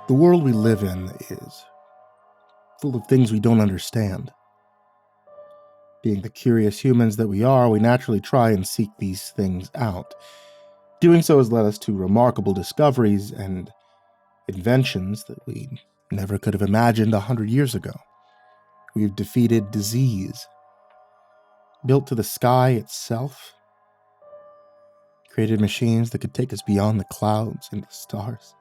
The world we live in is full of things we don't understand. Being the curious humans that we are, we naturally try and seek these things out. Doing so has led us to remarkable discoveries and inventions that we never could have imagined 100 years ago. We've defeated disease, built to the sky itself, created machines that could take us beyond the clouds and the stars.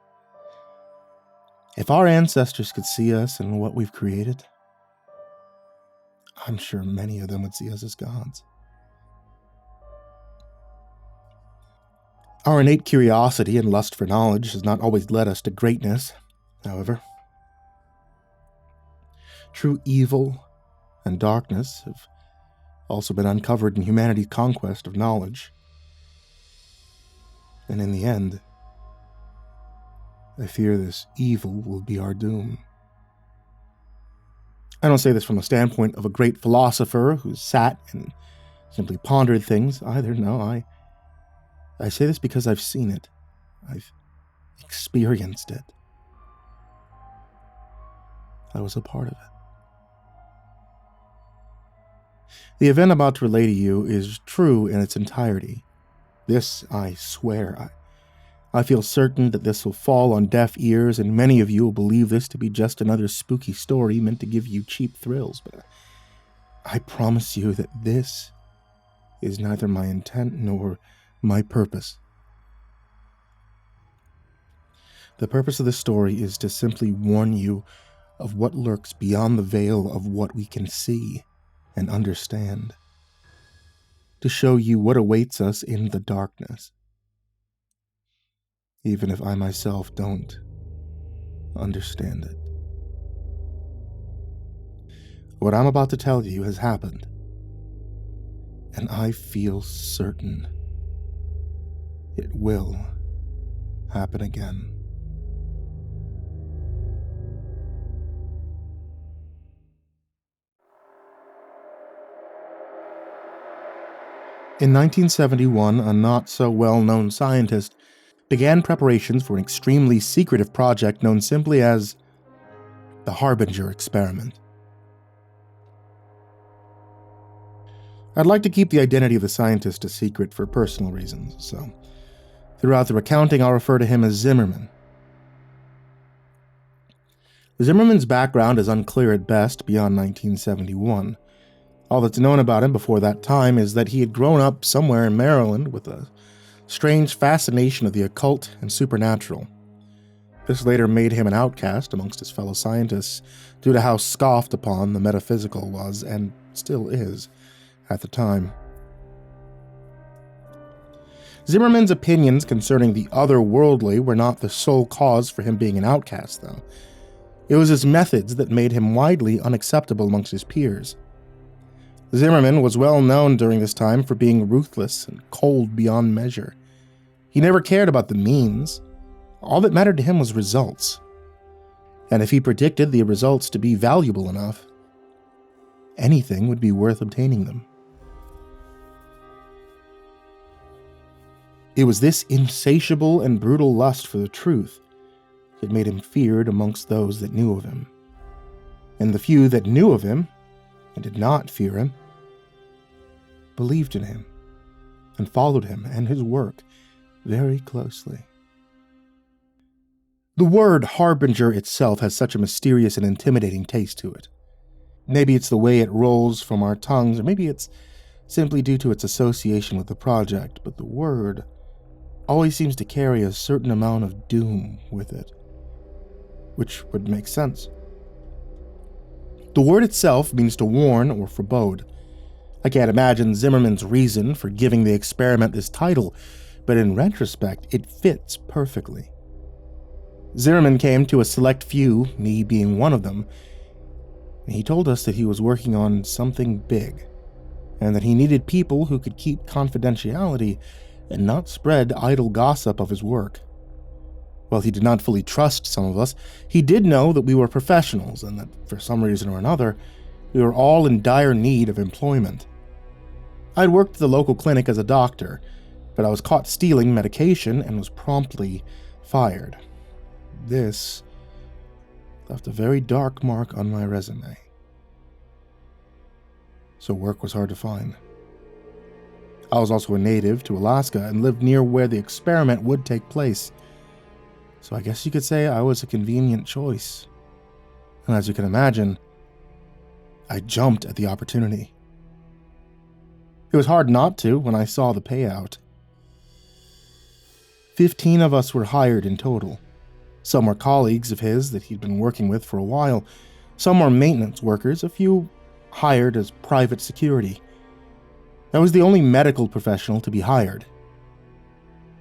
If our ancestors could see us and what we've created, I'm sure many of them would see us as gods. Our innate curiosity and lust for knowledge has not always led us to greatness, however. True evil and darkness have also been uncovered in humanity's conquest of knowledge. And in the end, I fear this evil will be our doom. I don't say this from a standpoint of a great philosopher who sat and simply pondered things either. No, I say this because I've seen it. I've experienced it. I was a part of it. The event I'm about to relay to you is true in its entirety. This, I swear. I feel certain that this will fall on deaf ears, and many of you will believe this to be just another spooky story meant to give you cheap thrills, but I promise you that this is neither my intent nor my purpose. The purpose of this story is to simply warn you of what lurks beyond the veil of what we can see and understand, to show you what awaits us in the darkness, even if I myself don't understand it. What I'm about to tell you has happened, and I feel certain it will happen again. In 1971, a not-so-well-known scientist began preparations for an extremely secretive project known simply as the Harbinger experiment. I'd like to keep the identity of the scientist a secret for personal reasons, so throughout the recounting I'll refer to him as Zimmerman. Zimmerman's background is unclear at best beyond 1971. All that's known about him before that time is that he had grown up somewhere in Maryland with a strange fascination of the occult and supernatural. This later made him an outcast amongst his fellow scientists due to how scoffed upon the metaphysical was, and still is, at the time. Zimmerman's opinions concerning the otherworldly were not the sole cause for him being an outcast, though. It was his methods that made him widely unacceptable amongst his peers. Zimmerman was well known during this time for being ruthless and cold beyond measure. He never cared about the means. All that mattered to him was results. And if he predicted the results to be valuable enough, anything would be worth obtaining them. It was this insatiable and brutal lust for the truth that made him feared amongst those that knew of him. And the few that knew of him and did not fear him, believed in him, and followed him and his work very closely. The word Harbinger itself has such a mysterious and intimidating taste to it. Maybe it's the way it rolls from our tongues, or maybe it's simply due to its association with the project, but the word always seems to carry a certain amount of doom with it, which would make sense. The word itself means to warn or forebode. I can't imagine Zimmerman's reason for giving the experiment this title, but in retrospect, it fits perfectly. Zimmerman came to a select few, me being one of them, and he told us that he was working on something big, and that he needed people who could keep confidentiality and not spread idle gossip of his work. While he did not fully trust some of us, he did know that we were professionals and that, for some reason or another, we were all in dire need of employment. I'd worked at the local clinic as a doctor, but I was caught stealing medication and was promptly fired. This left a very dark mark on my resume. So work was hard to find. I was also a native to Alaska and lived near where the experiment would take place. So I guess you could say I was a convenient choice. And as you can imagine, I jumped at the opportunity. It was hard not to when I saw the payout. 15 of us were hired in total. Some were colleagues of his that he'd been working with for a while. Some were maintenance workers, a few hired as private security. I was the only medical professional to be hired.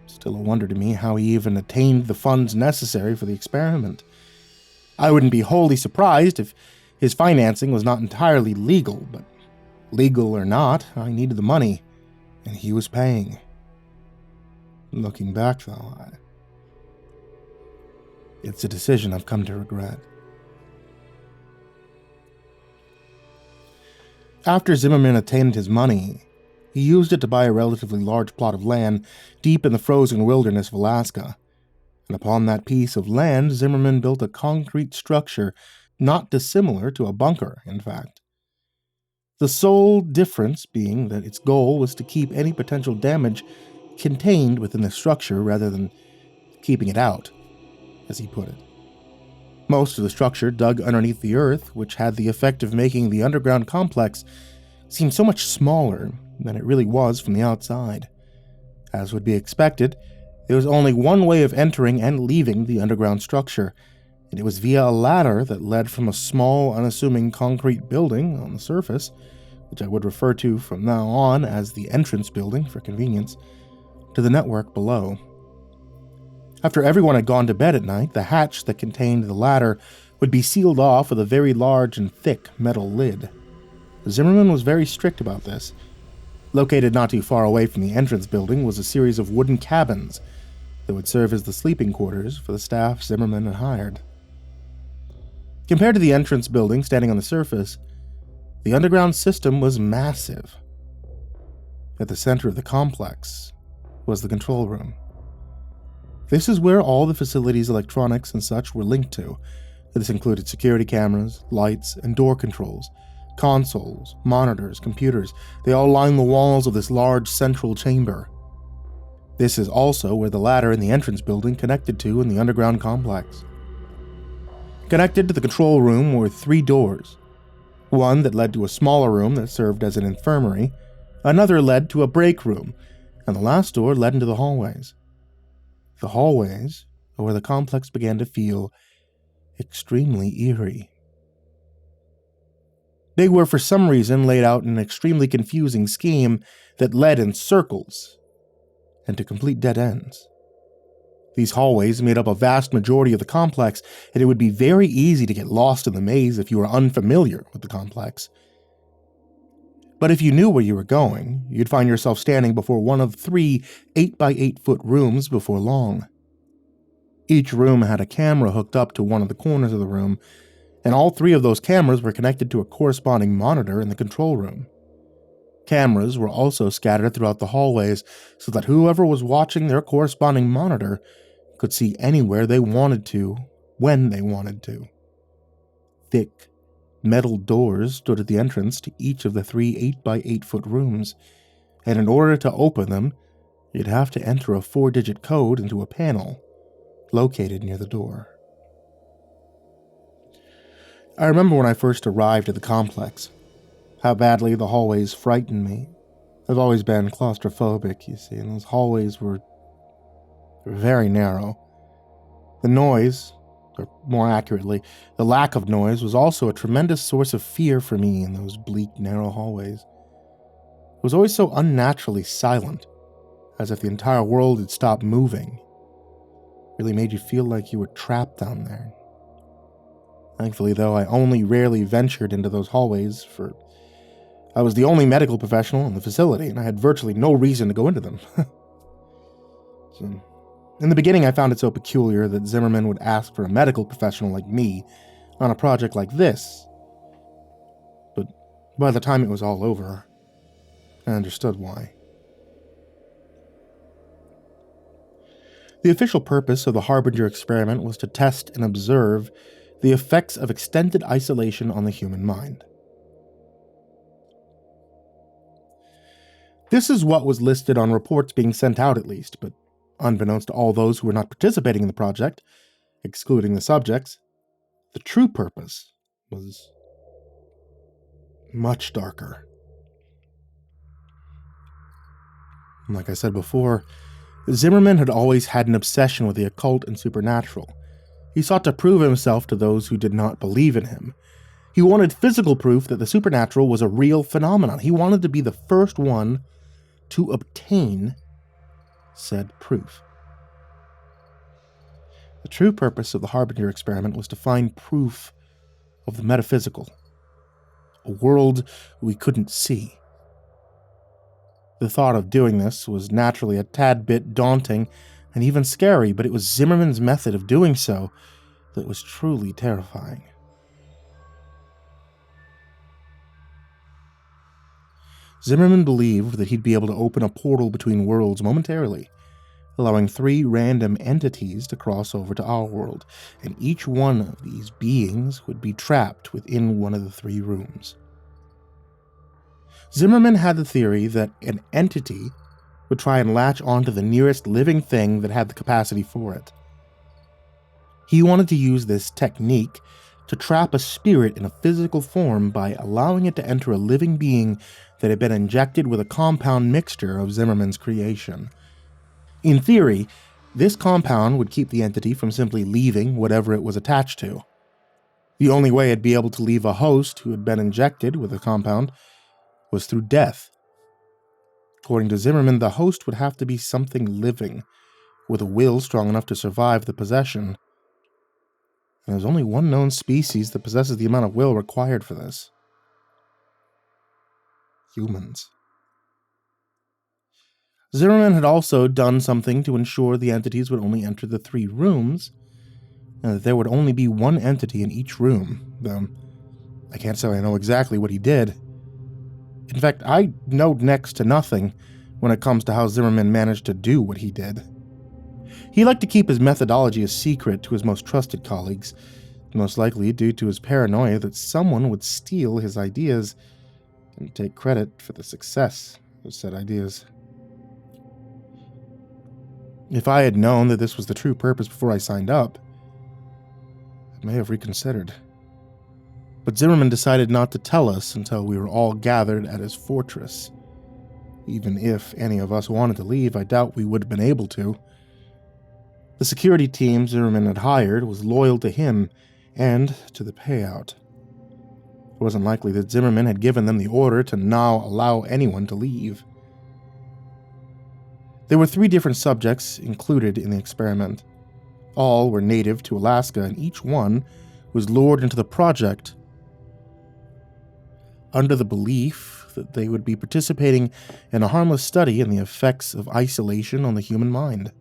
Still a wonder to me how he even attained the funds necessary for the experiment. I wouldn't be wholly surprised if his financing was not entirely legal, but legal or not, I needed the money, and he was paying. Looking back, though, it's a decision I've come to regret. After Zimmerman attained his money, he used it to buy a relatively large plot of land deep in the frozen wilderness of Alaska. And upon that piece of land, Zimmerman built a concrete structure not dissimilar to a bunker, in fact. The sole difference being that its goal was to keep any potential damage contained within the structure rather than keeping it out, as he put it. Most of the structure dug underneath the earth, which had the effect of making the underground complex seem so much smaller than it really was from the outside. As would be expected, there was only one way of entering and leaving the underground structure, and it was via a ladder that led from a small, unassuming concrete building on the surface, which I would refer to from now on as the entrance building for convenience, to the network below. After everyone had gone to bed at night, the hatch that contained the ladder would be sealed off with a very large and thick metal lid. Zimmerman was very strict about this. Located not too far away from the entrance building was a series of wooden cabins that would serve as the sleeping quarters for the staff Zimmerman had hired. Compared to the entrance building standing on the surface, the underground system was massive. At the center of the complex was the control room. This is where all the facility's electronics and such were linked to. This included security cameras, lights, and door controls, consoles, monitors, computers. They all lined the walls of this large central chamber. This is also where the ladder in the entrance building connected to in the underground complex. Connected to the control room were 3 doors. One that led to a smaller room that served as an infirmary, another led to a break room, and the last door led into the hallways. The hallways are where the complex began to feel extremely eerie. They were for some reason laid out in an extremely confusing scheme that led in circles and to complete dead ends. These hallways made up a vast majority of the complex, and it would be very easy to get lost in the maze if you were unfamiliar with the complex. But if you knew where you were going, you'd find yourself standing before one of 3 8-by-8-foot rooms before long. Each room had a camera hooked up to one of the corners of the room, and all 3 of those cameras were connected to a corresponding monitor in the control room. Cameras were also scattered throughout the hallways so that whoever was watching their corresponding monitor could see anywhere they wanted to, when they wanted to. Thick, metal doors stood at the entrance to each of the 3 8-by-8-foot rooms, and in order to open them, you'd have to enter a 4-digit code into a panel located near the door. I remember when I first arrived at the complex, how badly the hallways frightened me. I've always been claustrophobic, you see, and those hallways were very narrow. The noise, or more accurately, the lack of noise, was also a tremendous source of fear for me in those bleak, narrow hallways. It was always so unnaturally silent, as if the entire world had stopped moving. It really made you feel like you were trapped down there. Thankfully, though, I only rarely ventured into those hallways, for I was the only medical professional in the facility, and I had virtually no reason to go into them. So, in the beginning, I found it so peculiar that Zimmerman would ask for a medical professional like me on a project like this. But by the time it was all over, I understood why. The official purpose of the Harbinger experiment was to test and observe the effects of extended isolation on the human mind. This is what was listed on reports being sent out, at least, but unbeknownst to all those who were not participating in the project, excluding the subjects, the true purpose was much darker. Like I said before, Zimmerman had always had an obsession with the occult and supernatural. He sought to prove himself to those who did not believe in him. He wanted physical proof that the supernatural was a real phenomenon. He wanted to be the first one to obtain said proof. The true purpose of the Harbinger experiment was to find proof of the metaphysical, a world we couldn't see. The thought of doing this was naturally a tad bit daunting and even scary, but it was Zimmerman's method of doing so that was truly terrifying. Zimmerman believed that he'd be able to open a portal between worlds momentarily, allowing 3 random entities to cross over to our world, and each one of these beings would be trapped within one of the 3 rooms. Zimmerman had the theory that an entity would try and latch onto the nearest living thing that had the capacity for it. He wanted to use this technique to trap a spirit in a physical form by allowing it to enter a living being that had been injected with a compound mixture of Zimmerman's creation. In theory, this compound would keep the entity from simply leaving whatever it was attached to. The only way it'd be able to leave a host who had been injected with the compound was through death. According to Zimmerman, the host would have to be something living, with a will strong enough to survive the possession. And there's only one known species that possesses the amount of will required for this. Humans. Zimmerman had also done something to ensure the entities would only enter the 3 rooms, and that there would only be one entity in each room, though I can't say I know exactly what he did. In fact, I know next to nothing when it comes to how Zimmerman managed to do what he did. He liked to keep his methodology a secret to his most trusted colleagues, most likely due to his paranoia that someone would steal his ideas and take credit for the success of said ideas. If I had known that this was the true purpose before I signed up, I may have reconsidered. But Zimmerman decided not to tell us until we were all gathered at his fortress. Even if any of us wanted to leave, I doubt we would have been able to. The security team Zimmerman had hired was loyal to him and to the payout. It wasn't likely that Zimmerman had given them the order to now allow anyone to leave. There were 3 different subjects included in the experiment. All were native to Alaska, and each one was lured into the project under the belief that they would be participating in a harmless study in the effects of isolation on the human mind,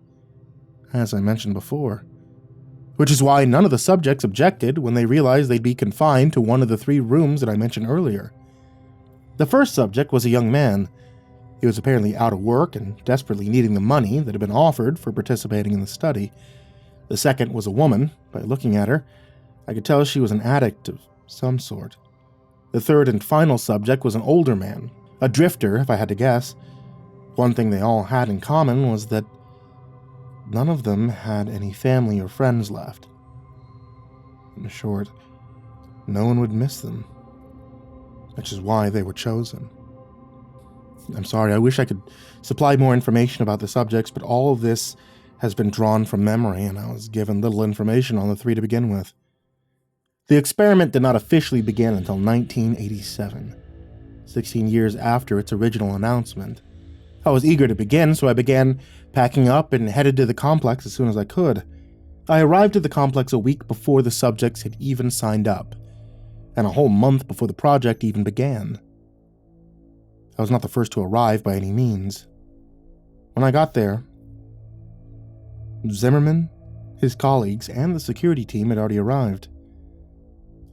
as I mentioned before. Which is why none of the subjects objected when they realized they'd be confined to one of the 3 rooms that I mentioned earlier. The first subject was a young man. He was apparently out of work and desperately needing the money that had been offered for participating in the study. The second was a woman. By looking at her, I could tell she was an addict of some sort. The third and final subject was an older man, a drifter if I had to guess. One thing they all had in common was that none of them had any family or friends left. In short, no one would miss them, which is why they were chosen. I'm sorry, I wish I could supply more information about the subjects, but all of this has been drawn from memory, and I was given little information on the 3 to begin with. The experiment did not officially begin until 1987, 16 years after its original announcement. I was eager to begin, so I began packing up and headed to the complex as soon as I could. I arrived at the complex a week before the subjects had even signed up, and a whole month before the project even began. I was not the first to arrive by any means. When I got there, Zimmerman, his colleagues, and the security team had already arrived.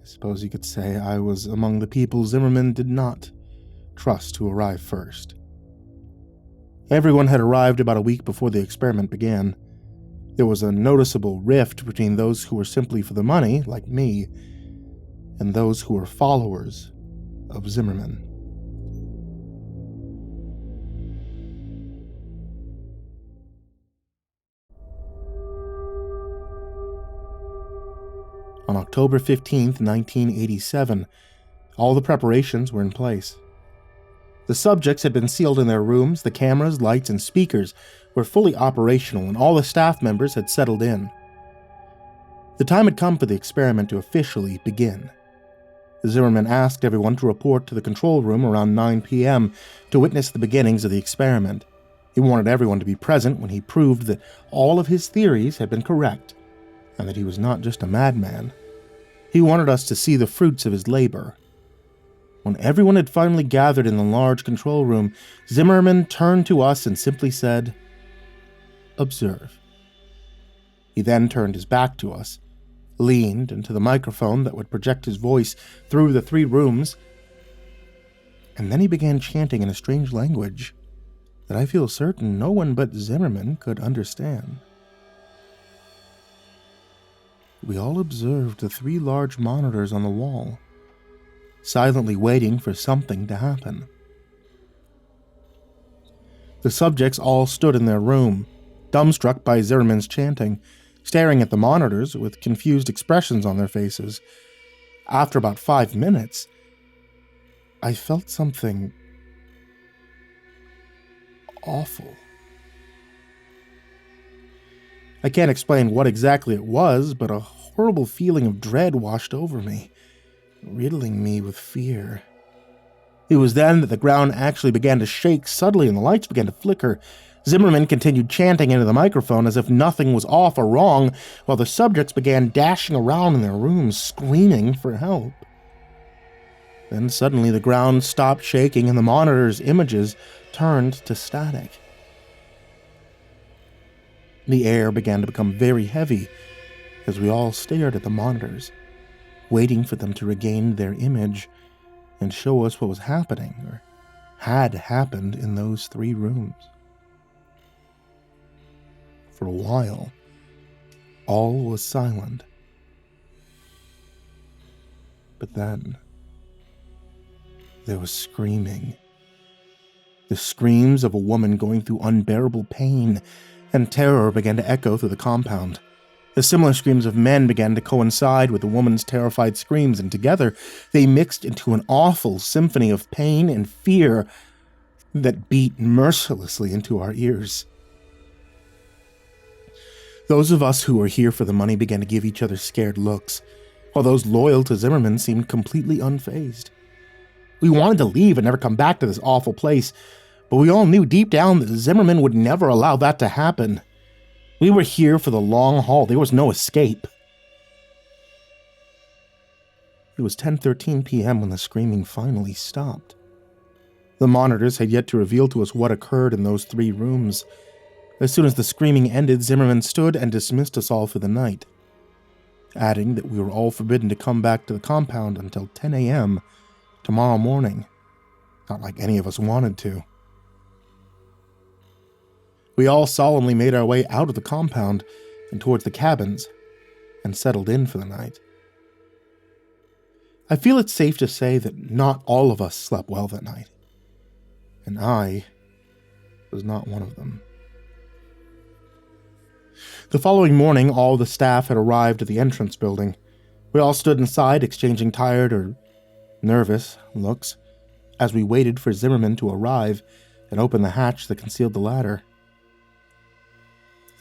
I suppose you could say I was among the people Zimmerman did not trust to arrive first. Everyone had arrived about a week before the experiment began. There was a noticeable rift between those who were simply for the money, like me, and those who were followers of Zimmerman. On October 15th, 1987, all the preparations were in place. The subjects had been sealed in their rooms, the cameras, lights, and speakers were fully operational, and all the staff members had settled in. The time had come for the experiment to officially begin. Zimmerman asked everyone to report to the control room around 9 p.m. to witness the beginnings of the experiment. He wanted everyone to be present when he proved that all of his theories had been correct, and that he was not just a madman. He wanted us to see the fruits of his labor. When everyone had finally gathered in the large control room, Zimmerman turned to us and simply said, "Observe." He then turned his back to us, leaned into the microphone that would project his voice through the 3 rooms, and then he began chanting in a strange language that I feel certain no one but Zimmerman could understand. We all observed the 3 large monitors on the wall, silently waiting for something to happen. The subjects all stood in their room, dumbstruck by Zimmerman's chanting, staring at the monitors with confused expressions on their faces. After about 5 minutes, I felt something awful. I can't explain what exactly it was, but a horrible feeling of dread washed over me, riddling me with fear. It was then that the ground actually began to shake suddenly and the lights began to flicker. Zimmerman continued chanting into the microphone as if nothing was off or wrong, while the subjects began dashing around in their rooms, screaming for help. Then suddenly the ground stopped shaking and the monitor's images turned to static. The air began to become very heavy as we all stared at the monitors, waiting for them to regain their image and show us what was happening or had happened in those 3 rooms. For a while, all was silent. But then, there was screaming. The screams of a woman going through unbearable pain, and terror began to echo through the compound. The similar screams of men began to coincide with the woman's terrified screams, and together they mixed into an awful symphony of pain and fear that beat mercilessly into our ears. Those of us who were here for the money began to give each other scared looks, while those loyal to Zimmerman seemed completely unfazed. We wanted to leave and never come back to this awful place, but we all knew deep down that Zimmerman would never allow that to happen. We were here for the long haul. There was no escape. It was 10:13 p.m. when the screaming finally stopped. The monitors had yet to reveal to us what occurred in those 3 rooms. As soon as the screaming ended, Zimmerman stood and dismissed us all for the night, adding that we were all forbidden to come back to the compound until 10 a.m. tomorrow morning. Not like any of us wanted to. We all solemnly made our way out of the compound and towards the cabins and settled in for the night. I feel it's safe to say that not all of us slept well that night, and I was not one of them. The following morning, all the staff had arrived at the entrance building. We all stood inside, exchanging tired or nervous looks as we waited for Zimmerman to arrive and open the hatch that concealed the ladder.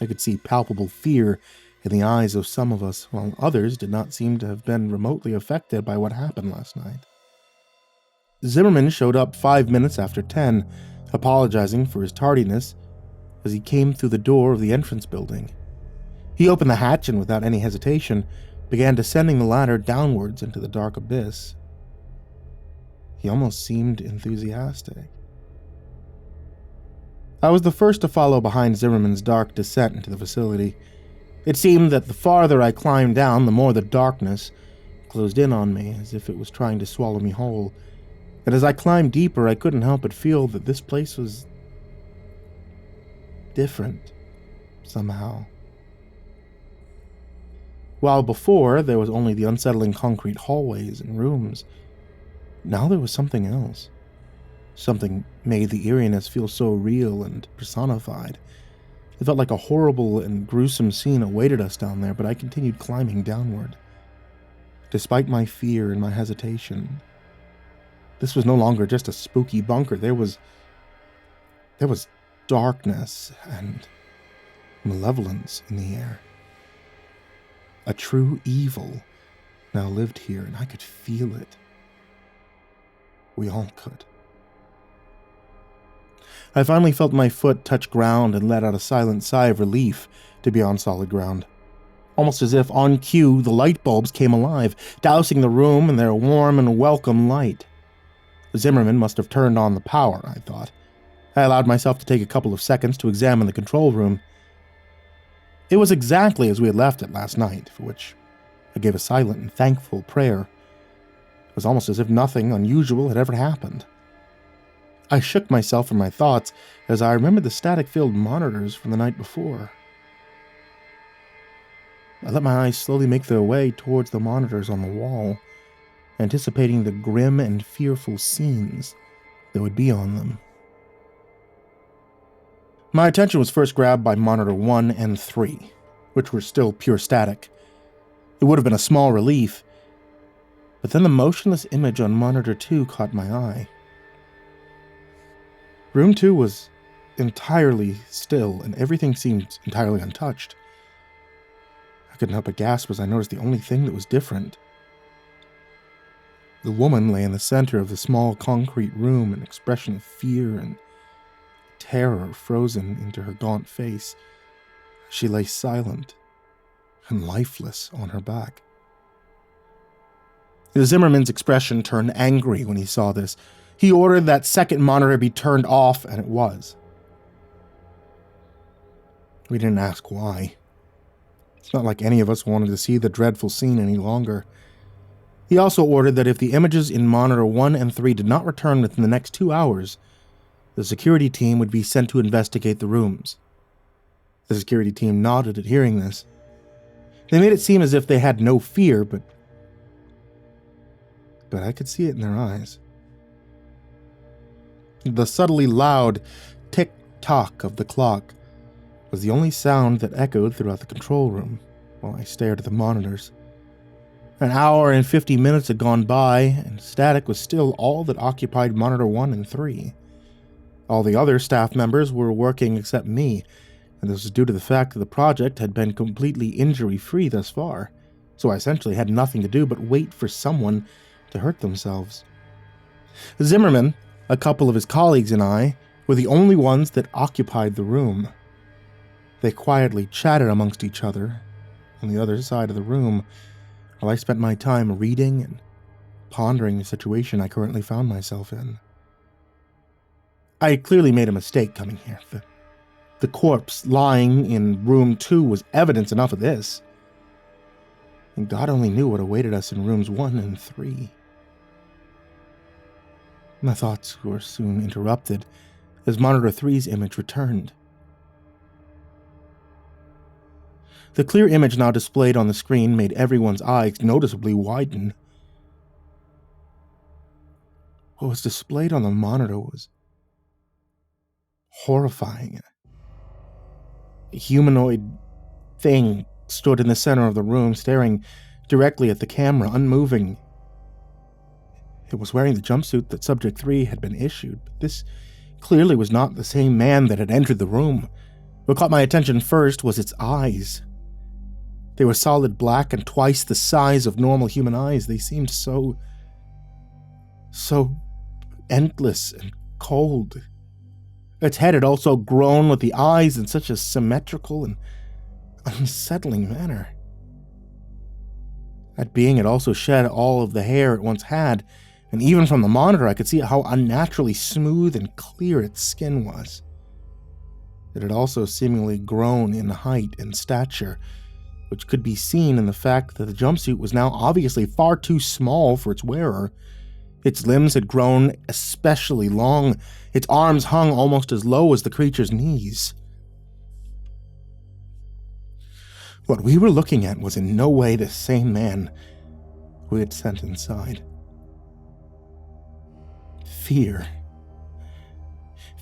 I could see palpable fear in the eyes of some of us, while others did not seem to have been remotely affected by what happened last night. Zimmerman showed up 5 minutes after 10, apologizing for his tardiness as he came through the door of the entrance building. He opened the hatch and, without any hesitation, began descending the ladder downwards into the dark abyss. He almost seemed enthusiastic. I was the first to follow behind Zimmerman's dark descent into the facility. It seemed that the farther I climbed down, the more the darkness closed in on me, as if it was trying to swallow me whole. And as I climbed deeper, I couldn't help but feel that this place was different, somehow. While before there was only the unsettling concrete hallways and rooms, now there was something else. Something made the eeriness feel so real and personified. It felt like a horrible and gruesome scene awaited us down there, but I continued climbing downward. Despite my fear and my hesitation, this was no longer just a spooky bunker. There was darkness and malevolence in the air. A true evil now lived here, and I could feel it. We all could. I finally felt my foot touch ground and let out a silent sigh of relief to be on solid ground. Almost as if, on cue, the light bulbs came alive, dousing the room in their warm and welcome light. Zimmerman must have turned on the power, I thought. I allowed myself to take a couple of seconds to examine the control room. It was exactly as we had left it last night, for which I gave a silent and thankful prayer. It was almost as if nothing unusual had ever happened. I shook myself from my thoughts as I remembered the static-filled monitors from the night before. I let my eyes slowly make their way towards the monitors on the wall, anticipating the grim and fearful scenes that would be on them. My attention was first grabbed by Monitor 1 and 3, which were still pure static. It would have been a small relief, but then the motionless image on Monitor 2 caught my eye. Room 2 was entirely still, and everything seemed entirely untouched. I couldn't help but gasp as I noticed the only thing that was different. The woman lay in the center of the small concrete room, an expression of fear and terror frozen into her gaunt face. She lay silent and lifeless on her back. Zimmerman's expression turned angry when he saw this. He ordered that second monitor be turned off, and it was. We didn't ask why. It's not like any of us wanted to see the dreadful scene any longer. He also ordered that if the images in Monitor 1 and 3 did not return within the next 2 hours, the security team would be sent to investigate the rooms. The security team nodded at hearing this. They made it seem as if they had no fear, but I could see it in their eyes. The subtly loud tick-tock of the clock was the only sound that echoed throughout the control room while I stared at the monitors. An hour and 50 minutes had gone by, and static was still all that occupied Monitor 1 and 3. All the other staff members were working except me, and this was due to the fact that the project had been completely injury-free thus far, so I essentially had nothing to do but wait for someone to hurt themselves. Zimmerman, a couple of his colleagues, and I were the only ones that occupied the room. They quietly chatted amongst each other on the other side of the room, while I spent my time reading and pondering the situation I currently found myself in. I had clearly made a mistake coming here. The corpse lying in Room 2 was evidence enough of this. And God only knew what awaited us in Rooms 1 and 3. My thoughts were soon interrupted as Monitor 3's image returned. The clear image now displayed on the screen made everyone's eyes noticeably widen. What was displayed on the monitor was horrifying. A humanoid thing stood in the center of the room, staring directly at the camera, unmoving. It was wearing the jumpsuit that Subject 3 had been issued, but this clearly was not the same man that had entered the room. What caught my attention first was its eyes. They were solid black and twice the size of normal human eyes. They seemed so endless and cold. Its head had also grown with the eyes in such a symmetrical and unsettling manner. That being had also shed all of the hair it once had, and even from the monitor I could see how unnaturally smooth and clear its skin was. It had also seemingly grown in height and stature, which could be seen in the fact that the jumpsuit was now obviously far too small for its wearer. Its limbs had grown especially long. Its arms hung almost as low as the creature's knees. What we were looking at was in no way the same man we had sent inside. Fear.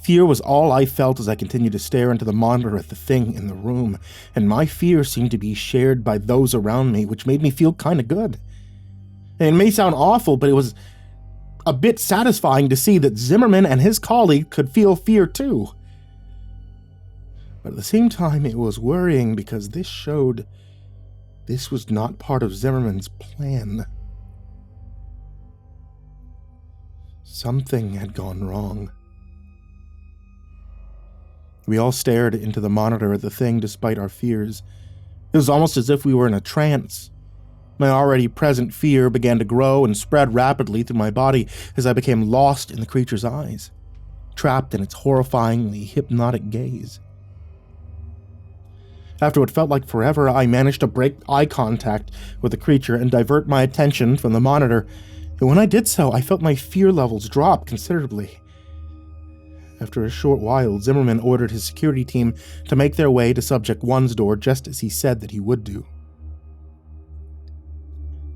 Fear was all I felt as I continued to stare into the monitor at the thing in the room, and my fear seemed to be shared by those around me, which made me feel kind of good. And it may sound awful, but it was a bit satisfying to see that Zimmerman and his colleague could feel fear too. But at the same time, it was worrying because this showed this was not part of Zimmerman's plan. Something had gone wrong. We all stared into the monitor at the thing despite our fears. It was almost as if we were in a trance. My already present fear began to grow and spread rapidly through my body as I became lost in the creature's eyes, trapped in its horrifyingly hypnotic gaze. After what felt like forever, I managed to break eye contact with the creature and divert my attention from the monitor, and when I did so, I felt my fear levels drop considerably. After a short while, Zimmerman ordered his security team to make their way to Subject 1's door just as he said that he would do.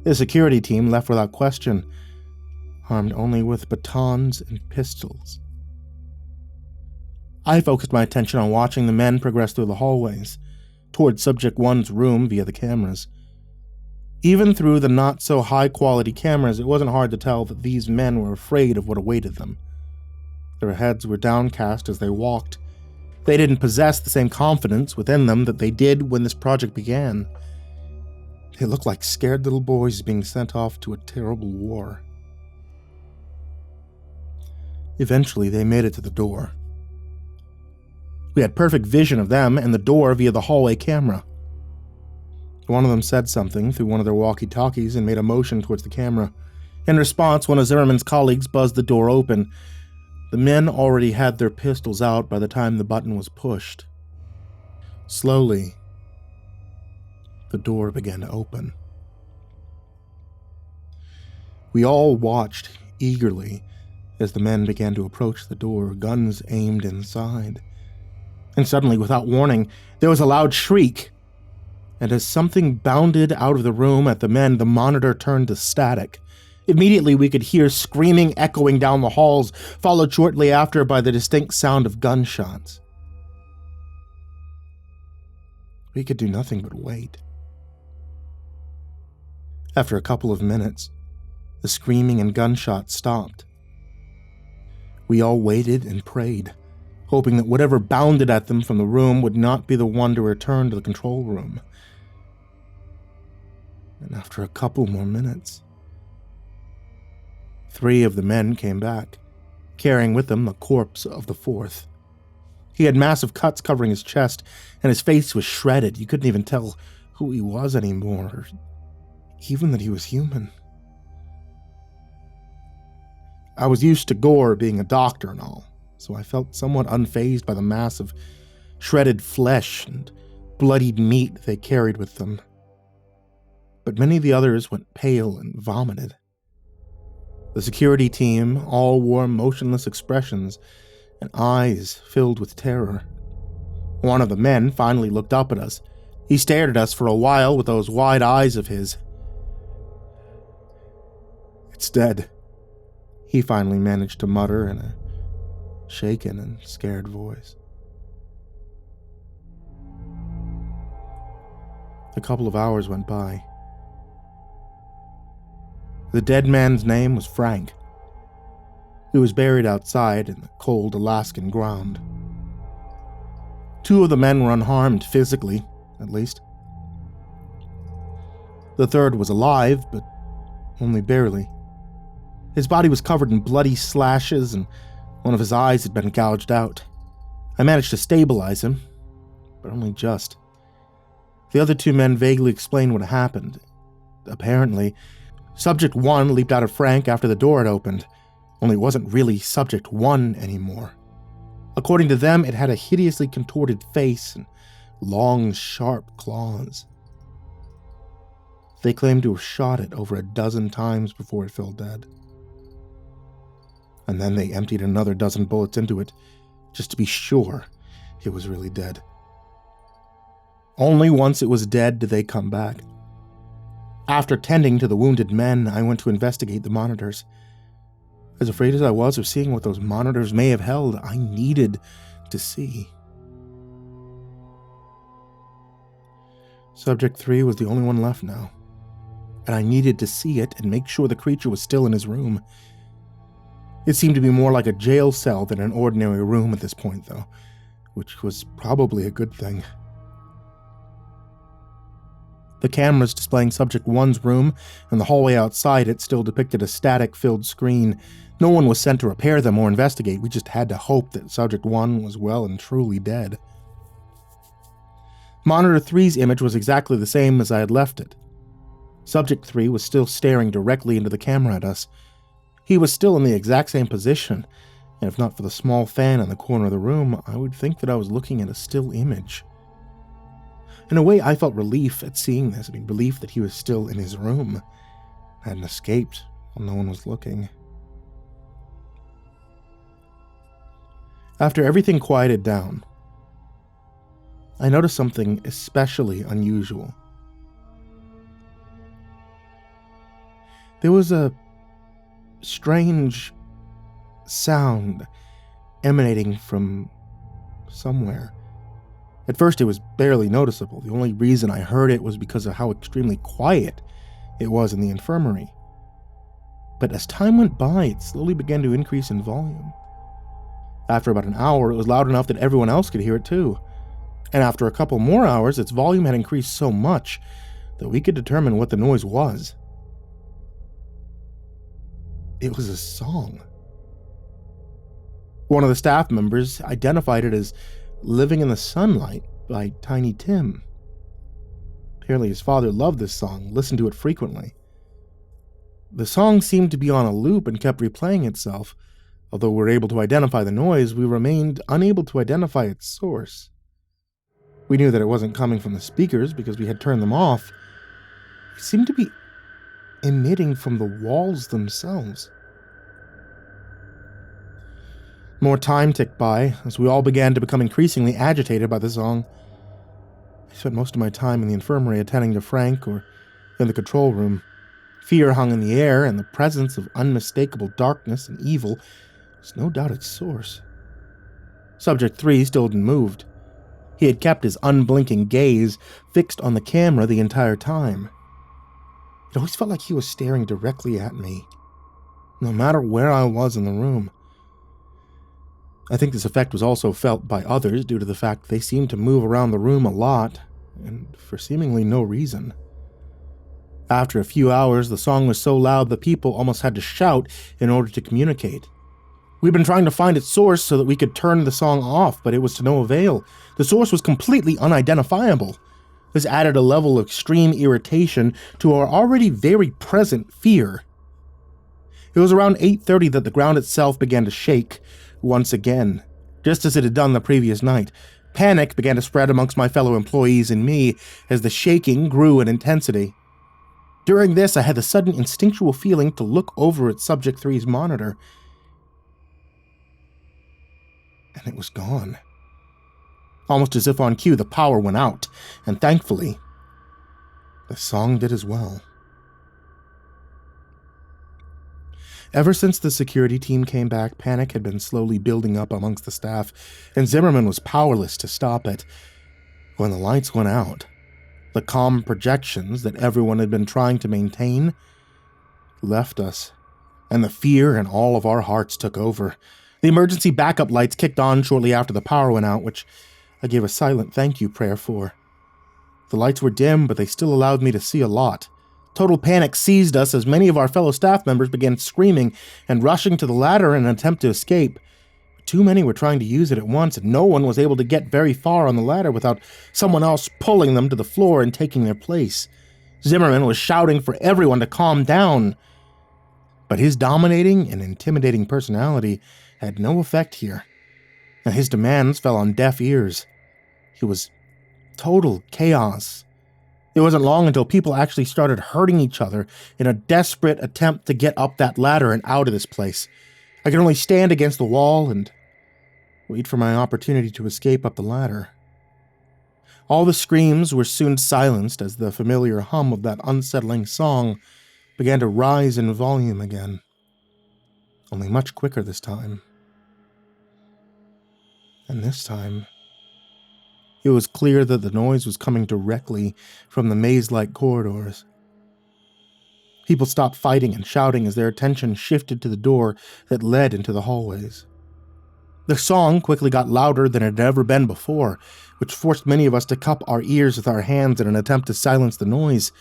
The security team left without question, armed only with batons and pistols. I focused my attention on watching the men progress through the hallways, towards Subject 1's room via the cameras. Even through the not-so-high-quality cameras, it wasn't hard to tell that these men were afraid of what awaited them. Their heads were downcast as they walked. They didn't possess the same confidence within them that they did when this project began. They looked like scared little boys being sent off to a terrible war. Eventually, they made it to the door. We had perfect vision of them and the door via the hallway camera. One of them said something through one of their walkie-talkies and made a motion towards the camera. In response, one of Zimmerman's colleagues buzzed the door open. The men already had their pistols out by the time the button was pushed. Slowly, the door began to open. We all watched eagerly as the men began to approach the door, guns aimed inside. And suddenly, without warning, there was a loud shriek, and as something bounded out of the room at the men, the monitor turned to static. Immediately, we could hear screaming echoing down the halls, followed shortly after by the distinct sound of gunshots. We could do nothing but wait. After a couple of minutes, the screaming and gunshots stopped. We all waited and prayed, hoping that whatever bounded at them from the room would not be the one to return to the control room. And after a couple more minutes, 3 of the men came back, carrying with them the corpse of the 4th. He had massive cuts covering his chest, and his face was shredded. You couldn't even tell who he was anymore, or even that he was human. I was used to gore being a doctor and all, so I felt somewhat unfazed by the mass of shredded flesh and bloodied meat they carried with them. But many of the others went pale and vomited. The security team all wore motionless expressions and eyes filled with terror. One of the men finally looked up at us. He stared at us for a while with those wide eyes of his. "It's dead," he finally managed to mutter in a shaken and scared voice. A couple of hours went by. The dead man's name was Frank. He was buried outside in the cold Alaskan ground. 2 of the men were unharmed physically, at least. The 3rd was alive, but only barely. His body was covered in bloody slashes, and one of his eyes had been gouged out. I managed to stabilize him, but only just. The other 2 men vaguely explained what happened. Apparently, Subject 1 leaped out of Frank after the door had opened, only it wasn't really Subject 1 anymore. According to them, it had a hideously contorted face and long, sharp claws. They claimed to have shot it over a dozen times before it fell dead. And then they emptied another dozen bullets into it, just to be sure it was really dead. Only once it was dead did they come back. After tending to the wounded men, I went to investigate the monitors. As afraid as I was of seeing what those monitors may have held, I needed to see. Subject 3 was the only one left now, and I needed to see it and make sure the creature was still in his room. It seemed to be more like a jail cell than an ordinary room at this point, though, which was probably a good thing. The cameras displaying Subject 1's room and the hallway outside it still depicted a static-filled screen. No one was sent to repair them or investigate. We just had to hope that Subject 1 was well and truly dead. Monitor 3's image was exactly the same as I had left it. Subject 3 was still staring directly into the camera at us. He was still in the exact same position, and if not for the small fan in the corner of the room, I would think that I was looking at a still image. In a way, I felt relief at seeing this. Relief that he was still in his room. Hadn't escaped while no one was looking. After everything quieted down, I noticed something especially unusual. There was a strange sound emanating from somewhere. At first, it was barely noticeable. The only reason I heard it was because of how extremely quiet it was in the infirmary. But as time went by, it slowly began to increase in volume. After about an hour, it was loud enough that everyone else could hear it too. And after a couple more hours, its volume had increased so much that we could determine what the noise was. It was a song. One of the staff members identified it as "Living in the Sunlight" by Tiny Tim. Apparently his father loved this song, listened to it frequently. The song seemed to be on a loop and kept replaying itself. Although we were able to identify the noise, we remained unable to identify its source. We knew that it wasn't coming from the speakers because we had turned them off. It seemed to be emitting from the walls themselves. More time ticked by as we all began to become increasingly agitated by the song. I spent most of my time in the infirmary attending to Frank or in the control room. Fear hung in the air, and the presence of unmistakable darkness and evil was no doubt its source. Subject 3 still hadn't moved. He had kept his unblinking gaze fixed on the camera the entire time. It always felt like he was staring directly at me, no matter where I was in the room. I think this effect was also felt by others due to the fact they seemed to move around the room a lot, and for seemingly no reason. After a few hours, the song was so loud that people almost had to shout in order to communicate. We'd been trying to find its source so that we could turn the song off, but it was to no avail. The source was completely unidentifiable. This added a level of extreme irritation to our already very present fear. It was around 8:30 that the ground itself began to shake once again, just as it had done the previous night. Panic began to spread amongst my fellow employees and me as the shaking grew in intensity. During this, I had the sudden instinctual feeling to look over at Subject 3's monitor. And it was gone. Almost as if on cue, the power went out, and thankfully, the song did as well. Ever since the security team came back, panic had been slowly building up amongst the staff, and Zimmerman was powerless to stop it. When the lights went out, the calm projections that everyone had been trying to maintain left us, and the fear in all of our hearts took over. The emergency backup lights kicked on shortly after the power went out, which I gave a silent thank you prayer for. The lights were dim, but they still allowed me to see a lot. Total panic seized us as many of our fellow staff members began screaming and rushing to the ladder in an attempt to escape. Too many were trying to use it at once, and no one was able to get very far on the ladder without someone else pulling them to the floor and taking their place. Zimmerman was shouting for everyone to calm down. But his dominating and intimidating personality had no effect here, and his demands fell on deaf ears. It was total chaos. It wasn't long until people actually started hurting each other in a desperate attempt to get up that ladder and out of this place. I could only stand against the wall and wait for my opportunity to escape up the ladder. All the screams were soon silenced as the familiar hum of that unsettling song began to rise in volume again, only much quicker this time. And this time, it was clear that the noise was coming directly from the maze-like corridors. People stopped fighting and shouting as their attention shifted to the door that led into the hallways. The song quickly got louder than it had ever been before, which forced many of us to cup our ears with our hands in an attempt to silence the noise.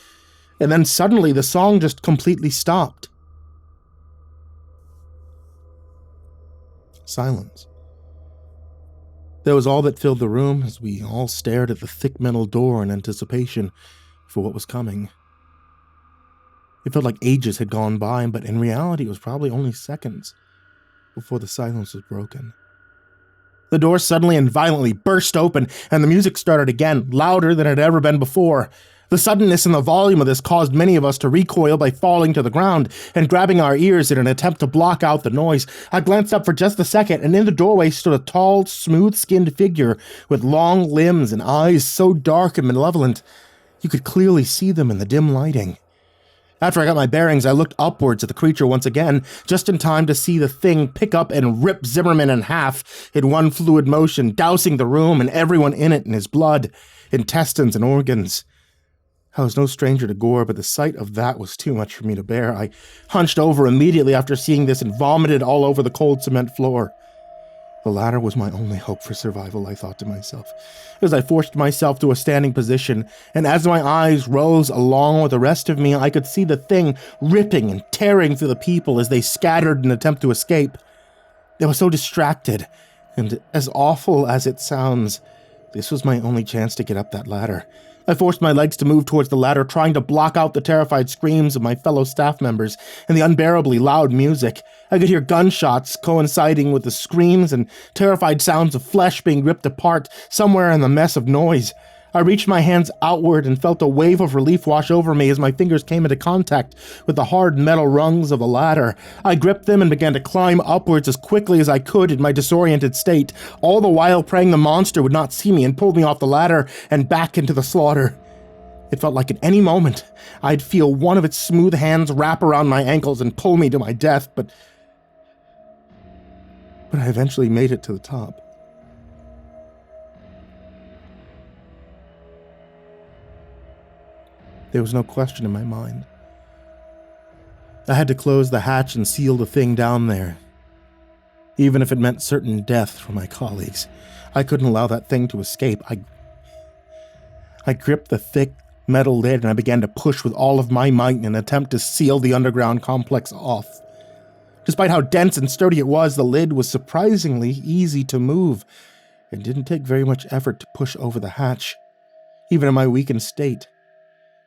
And then suddenly the song just completely stopped. Silence. That was all that filled the room as we all stared at the thick metal door in anticipation for what was coming. It felt like ages had gone by, but in reality it was probably only seconds before the silence was broken. The door suddenly and violently burst open, and the music started again, louder than it had ever been before. The suddenness and the volume of this caused many of us to recoil by falling to the ground and grabbing our ears in an attempt to block out the noise. I glanced up for just a second, and in the doorway stood a tall, smooth-skinned figure with long limbs and eyes so dark and malevolent you could clearly see them in the dim lighting. After I got my bearings, I looked upwards at the creature once again, just in time to see the thing pick up and rip Zimmerman in half in one fluid motion, dousing the room and everyone in it in his blood, intestines, and organs. I was no stranger to gore, but the sight of that was too much for me to bear. I hunched over immediately after seeing this and vomited all over the cold cement floor. The latter was my only hope for survival, I thought to myself, as I forced myself to a standing position, and as my eyes rose along with the rest of me, I could see the thing ripping and tearing through the people as they scattered in an attempt to escape. I was so distracted, and as awful as it sounds, this was my only chance to get up that ladder. I forced my legs to move towards the ladder, trying to block out the terrified screams of my fellow staff members and the unbearably loud music. I could hear gunshots coinciding with the screams and terrified sounds of flesh being ripped apart somewhere in the mess of noise. I reached my hands outward and felt a wave of relief wash over me as my fingers came into contact with the hard metal rungs of the ladder. I gripped them and began to climb upwards as quickly as I could in my disoriented state, all the while praying the monster would not see me and pull me off the ladder and back into the slaughter. It felt like at any moment I'd feel one of its smooth hands wrap around my ankles and pull me to my death, but I eventually made it to the top. There was no question in my mind. I had to close the hatch and seal the thing down there. Even if it meant certain death for my colleagues, I couldn't allow that thing to escape. I gripped the thick metal lid and I began to push with all of my might in an attempt to seal the underground complex off. Despite how dense and sturdy it was, the lid was surprisingly easy to move. It didn't take very much effort to push over the hatch, even in my weakened state.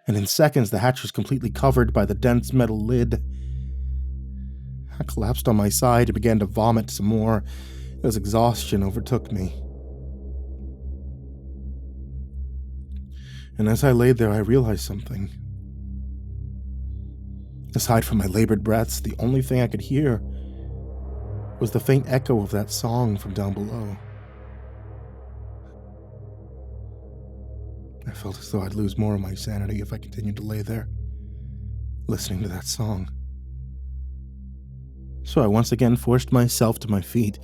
And in seconds, the hatch was completely covered by the dense metal lid. I collapsed on my side and began to vomit some more as exhaustion overtook me. And as I laid there, I realized something. Aside from my labored breaths, the only thing I could hear was the faint echo of that song from down below. I felt as though I'd lose more of my sanity if I continued to lay there, listening to that song. So I once again forced myself to my feet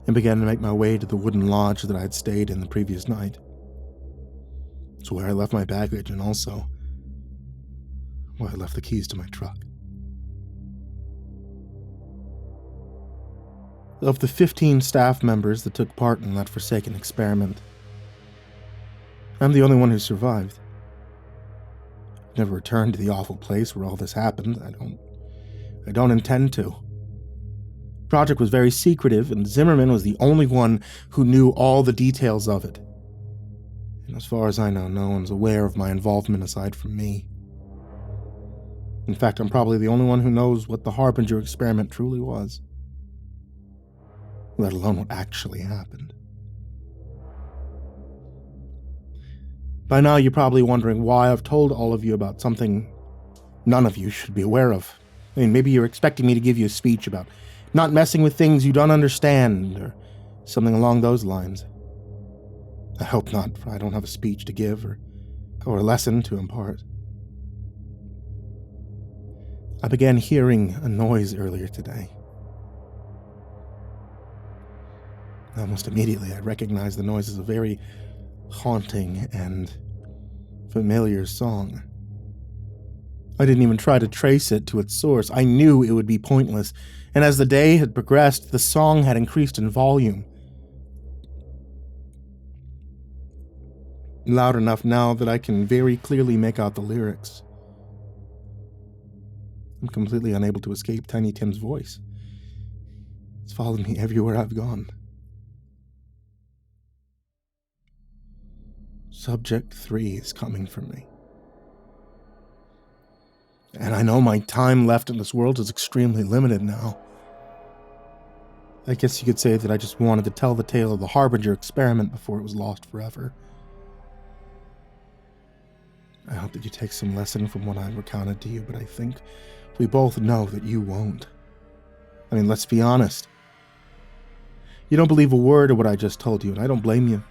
and began to make my way to the wooden lodge that I had stayed in the previous night. It's where I left my baggage and also where I left the keys to my truck. Of the 15 staff members that took part in that forsaken experiment, I'm the only one who survived. I've never returned to the awful place where all this happened. I don't intend to. The project was very secretive, and Zimmerman was the only one who knew all the details of it. And as far as I know, no one's aware of my involvement aside from me. In fact, I'm probably the only one who knows what the Harbinger experiment truly was, let alone what actually happened. By now, you're probably wondering why I've told all of you about something none of you should be aware of. I mean, maybe you're expecting me to give you a speech about not messing with things you don't understand, or something along those lines. I hope not, for I don't have a speech to give or a lesson to impart. I began hearing a noise earlier today. Almost immediately, I recognized the noise as a very haunting and familiar song. I didn't even try to trace it to its source. I knew it would be pointless, and as the day had progressed, the song had increased in volume. Loud enough now that I can very clearly make out the lyrics. I'm completely unable to escape Tiny Tim's voice. It's followed me everywhere I've gone. Subject 3 is coming for me. And I know my time left in this world is extremely limited now. I guess you could say that I just wanted to tell the tale of the Harbinger experiment before it was lost forever. I hope that you take some lesson from what I recounted to you, but I think we both know that you won't. I mean, let's be honest. You don't believe a word of what I just told you, and I don't blame you.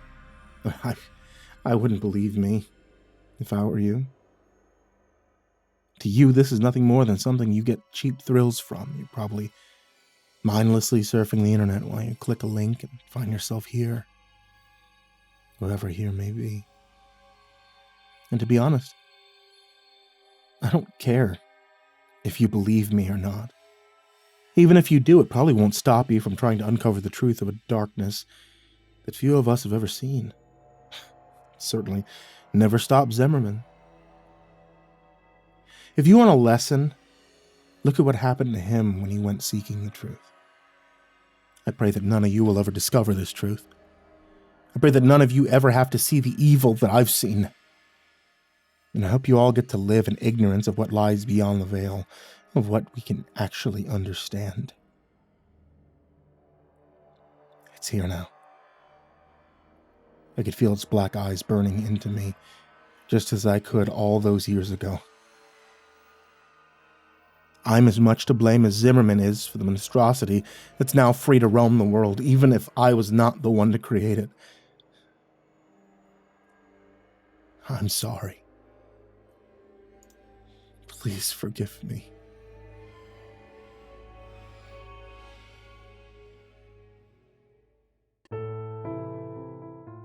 I wouldn't believe me if I were you. To you, this is nothing more than something you get cheap thrills from. You're probably mindlessly surfing the internet while you click a link and find yourself here. Wherever here may be. And to be honest, I don't care if you believe me or not. Even if you do, it probably won't stop you from trying to uncover the truth of a darkness that few of us have ever seen. Certainly never stopped Zimmerman. If you want a lesson, look at what happened to him when he went seeking the truth. I pray that none of you will ever discover this truth. I pray that none of you ever have to see the evil that I've seen. And I hope you all get to live in ignorance of what lies beyond the veil, of what we can actually understand. It's here now. I could feel its black eyes burning into me, just as I could all those years ago. I'm as much to blame as Zimmerman is for the monstrosity that's now free to roam the world, even if I was not the one to create it. I'm sorry. Please forgive me.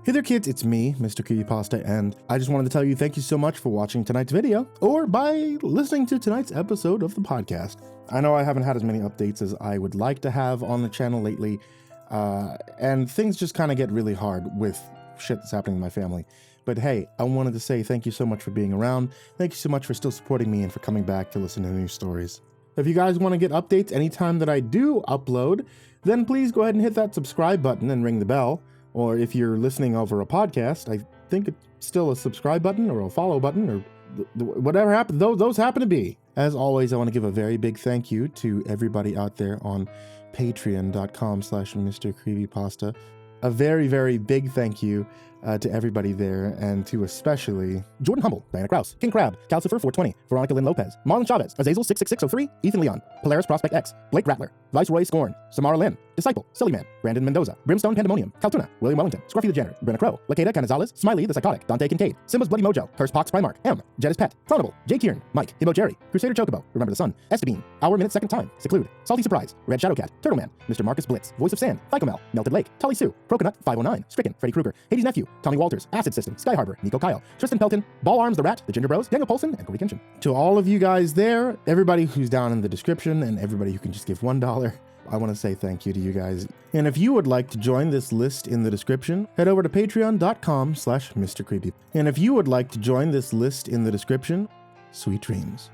Hey there kids, it's me, MrCreepyPasta, and I just wanted to tell you thank you so much for watching tonight's video, or by listening to tonight's episode of the podcast. I know I haven't had as many updates as I would like to have on the channel lately, and things just kind of get really hard with shit that's happening in my family. But hey, I wanted to say thank you so much for being around, thank you so much for still supporting me and for coming back to listen to new stories. If you guys want to get updates anytime that I do upload, then please go ahead and hit that subscribe button and ring the bell. Or if you're listening over a podcast, I think it's still a subscribe button or a follow button or whatever happens. Those happen to be. As always, I want to give a very big thank you to everybody out there on patreon.com/MrCreepyPasta. A very, very big thank you to everybody there, and to especially Jordan Humble, Diana Kraus, King Crab, Calcifer420, Veronica Lynn Lopez, Marlon Chavez, Azazel66603, Ethan Leon, Polaris Prospect X, Blake Rattler, Viceroy Scorn, Samara Lynn, Disciple, SullyMan, Brandon Mendoza, BrimstonePandemonium, Caltuna, William Wellington, Scruffy the Janitor, Brenna LaQueda, Canizales, Smiley the Psychotic, Dante Kinkade, SimbasBloodyMojo, CursepoxPrimarch, Jenna's Pet, Clonable, Kearns, Mike, himbojerry, CrusaderChocobo, Remember the Sun, Estebean, Hour Minute Second Time, Seclude, Salty Surprise, Red Shadowcat, Turtleman, Mr. Marcus Blitz, Voice of Sand, Ficomel, Melted Lake, Tully Sue, Croconut 509, Stricken, Freddy Krueger, Hades Nephew, Tommy Walters, Acid System, Sky Harbor, Nico Kyle, Tristan Pelton, Ball Arms the Rat, The Ginger Bros, Daniel Polson, and Cody Kinchin. To all of you guys there, everybody who's down in the description, and everybody who can just give $1, I want to say thank you to you guys. And if you would like to join this list in the description, head over to patreon.com/MrCreepy. And if you would like to join this list in the description, sweet dreams.